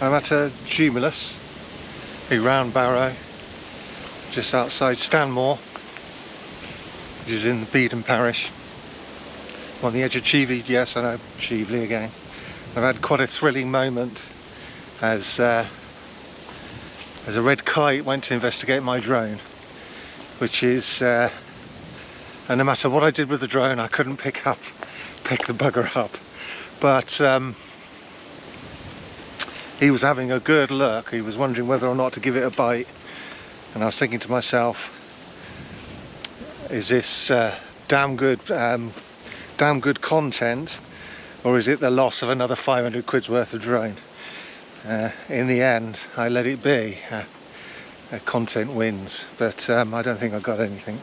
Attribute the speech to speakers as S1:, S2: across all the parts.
S1: I'm at a tumulus, a round barrow, just outside Stanmore, which is in the Beedon parish. I'm on the edge of Chivey, yes I know, Chivey again. I've had quite a thrilling moment as a red kite went to investigate my drone, which is, and no matter what I did with the drone I couldn't pick the bugger up. But he was having a good look. He was wondering whether or not to give it a bite, and I was thinking to myself, is this damn good content, or is it the loss of another 500 quid's worth of drone? In the end I let it be. Content wins, but I don't think I got anything.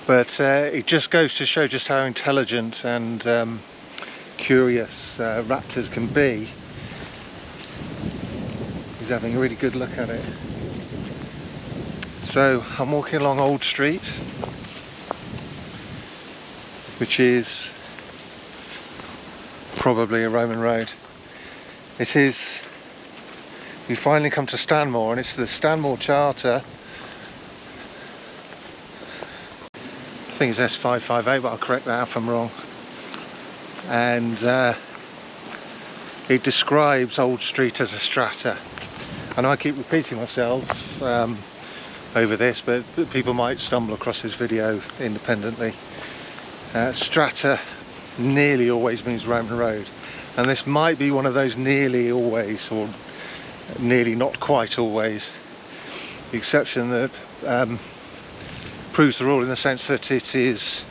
S1: But it just goes to show just how intelligent and curious raptors can be. He's having a really good look at it. So I'm walking along Old Street, which is probably a Roman road. It is. We finally come to Stanmore, and it's the Stanmore Charter. I think it's S558, but I'll correct that if I'm wrong. And it describes Old Street as a strata. I know I keep repeating myself over this, but people might stumble across this video independently. Strata nearly always means Roman road, and this might be one of those nearly always, or nearly not quite always, the exception that proves the rule in the sense that it is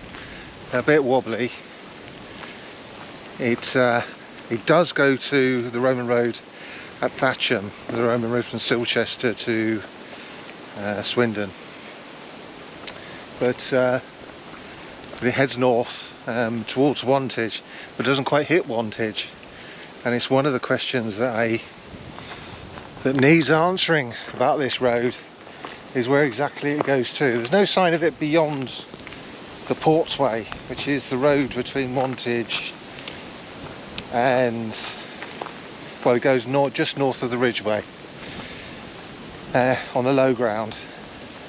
S1: a bit wobbly. It does go to the Roman road at Thatcham, the Roman road from Silchester to Swindon, but it heads north towards Wantage, but doesn't quite hit Wantage. And it's one of the questions that needs answering about this road, is where exactly it goes to. There's no sign of it beyond the Portsway, which is the road between Wantage and, well, it goes just north of the Ridgeway, on the low ground,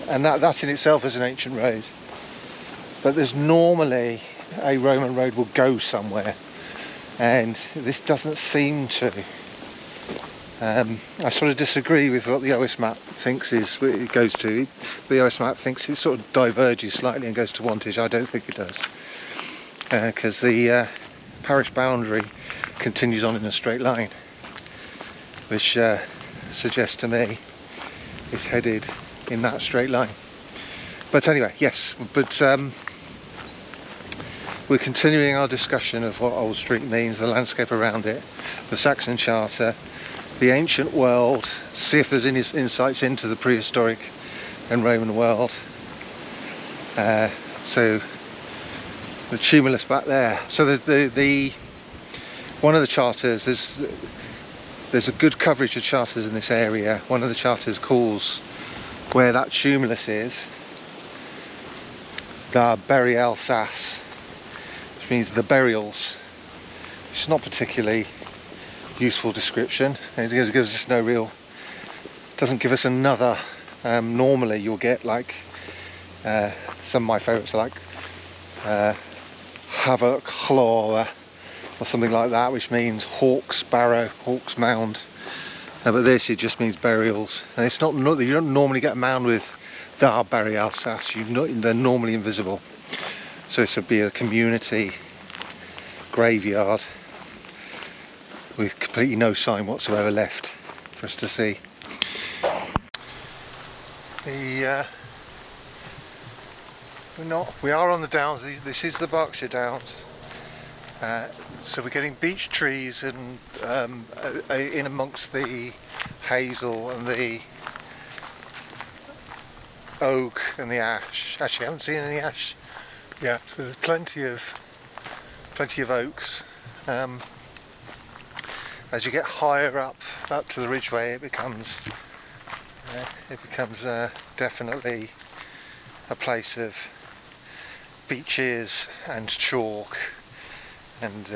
S1: and that in itself is an ancient road. But there's normally a Roman road will go somewhere, and this doesn't seem to. I sort of disagree with what the OS map thinks it goes to. The OS map thinks it sort of diverges slightly and goes to Wantage. I don't think it does, because the parish boundary continues on in a straight line, which suggests to me it's headed in that straight line. But anyway, yes, but we're continuing our discussion of what Old Street means, the landscape around it, the Saxon Charter, the ancient world, see if there's any insights into the prehistoric and Roman world. So the tumulus back there. So the one of the charters, there's a good coverage of charters in this area. One of the charters calls where that tumulus is the Berkshire, which means the burials, which is not particularly useful description. It gives us no real, doesn't give us another. Normally you'll get like some of my favourites are like Havoc Claw or something like that, which means Hawk's Barrow, Hawk's Mound. But this, it just means burials, and it's not, you don't normally get a mound with the Berkshire. They're normally invisible. So this would be a community graveyard with completely no sign whatsoever left for us to see. We are on the downs. This is the Berkshire Downs. So we're getting beech trees and in amongst the hazel and the oak and the ash. Actually, I haven't seen any ash yet. There's plenty of oaks. As you get higher up to the Ridgeway, it becomes definitely a place of beeches and chalk and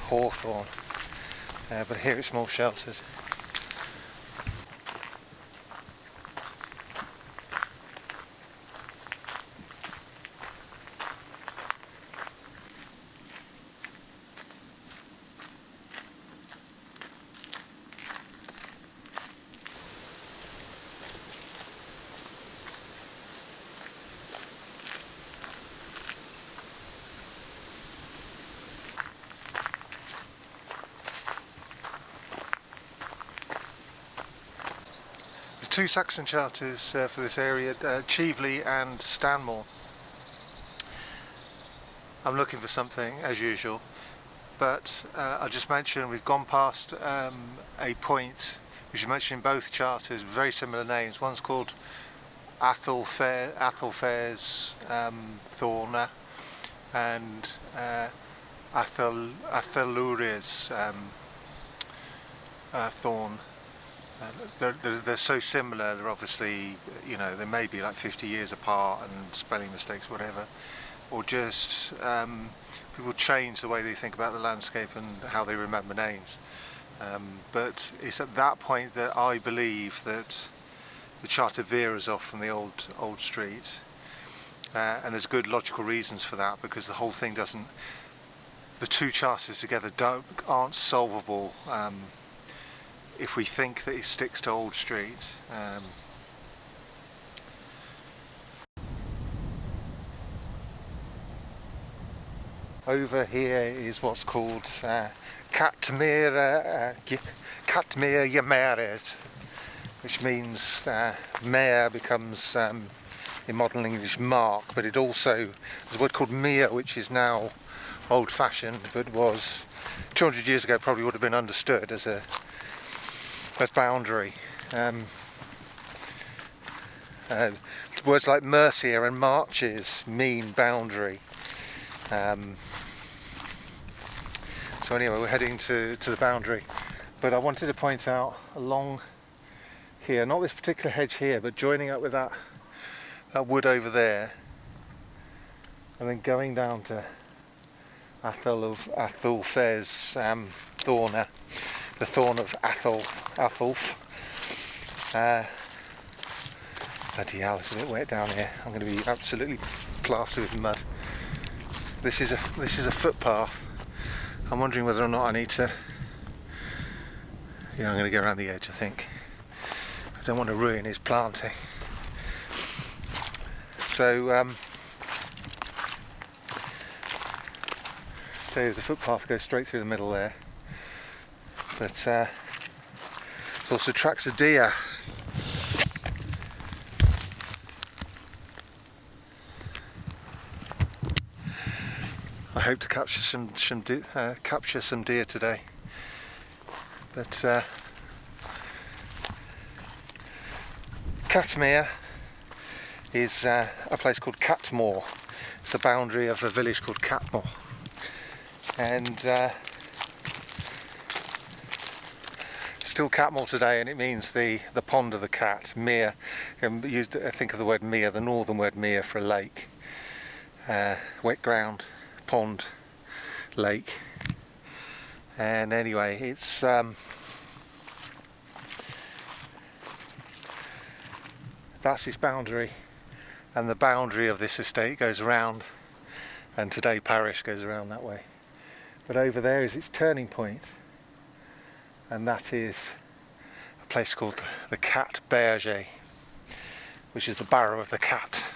S1: hawthorn, but here it's more sheltered. two Saxon charters for this area, Chieveley and Stanmore. I'm looking for something as usual, but I'll just mention we've gone past a point which you mentioned in both charters, very similar names. One's called Athelfair's fauna, and Atheluri's thorn. They're so similar, they're obviously, you know, they may be like 50 years apart and spelling mistakes, whatever, or just people change the way they think about the landscape and how they remember names. But it's at that point that I believe that the charter veers off from the old street, and there's good logical reasons for that, because the whole thing doesn't, the two charters together aren't solvable if we think that it sticks to Old Street. Over here is what's called Catmere Yamares, which means mare becomes in modern English mark, but it also, there's a word called mere, which is now old-fashioned, but was 200 years ago probably would have been understood as boundary. Words like Mercia and Marches mean boundary. So anyway, we're heading to the boundary, but I wanted to point out along here, not this particular hedge here, but joining up with that wood over there, and then going down to Athelfair's thorn, the thorn of Athelf. Bloody hell, it's a bit wet down here. I'm going to be absolutely plastered with mud. This is a footpath. I'm wondering whether or not I need to. Yeah, I'm going to go around the edge, I think. I don't want to ruin his planting. So the footpath goes straight through the middle there, but it also attracts a deer. I hope to capture some deer today, but Catmere is a place called Catmore. It's the boundary of a village called Catmore, and still Catmore today, and it means the pond of the cat. Mere, think of the word mere, the northern word mere, for a lake, wet ground, pond, lake. And anyway, it's that's its boundary, and the boundary of this estate goes around, and today parish goes around that way. But over there is its turning point, and that is a place called the Cat Berkshire, which is the Barrow of the cat.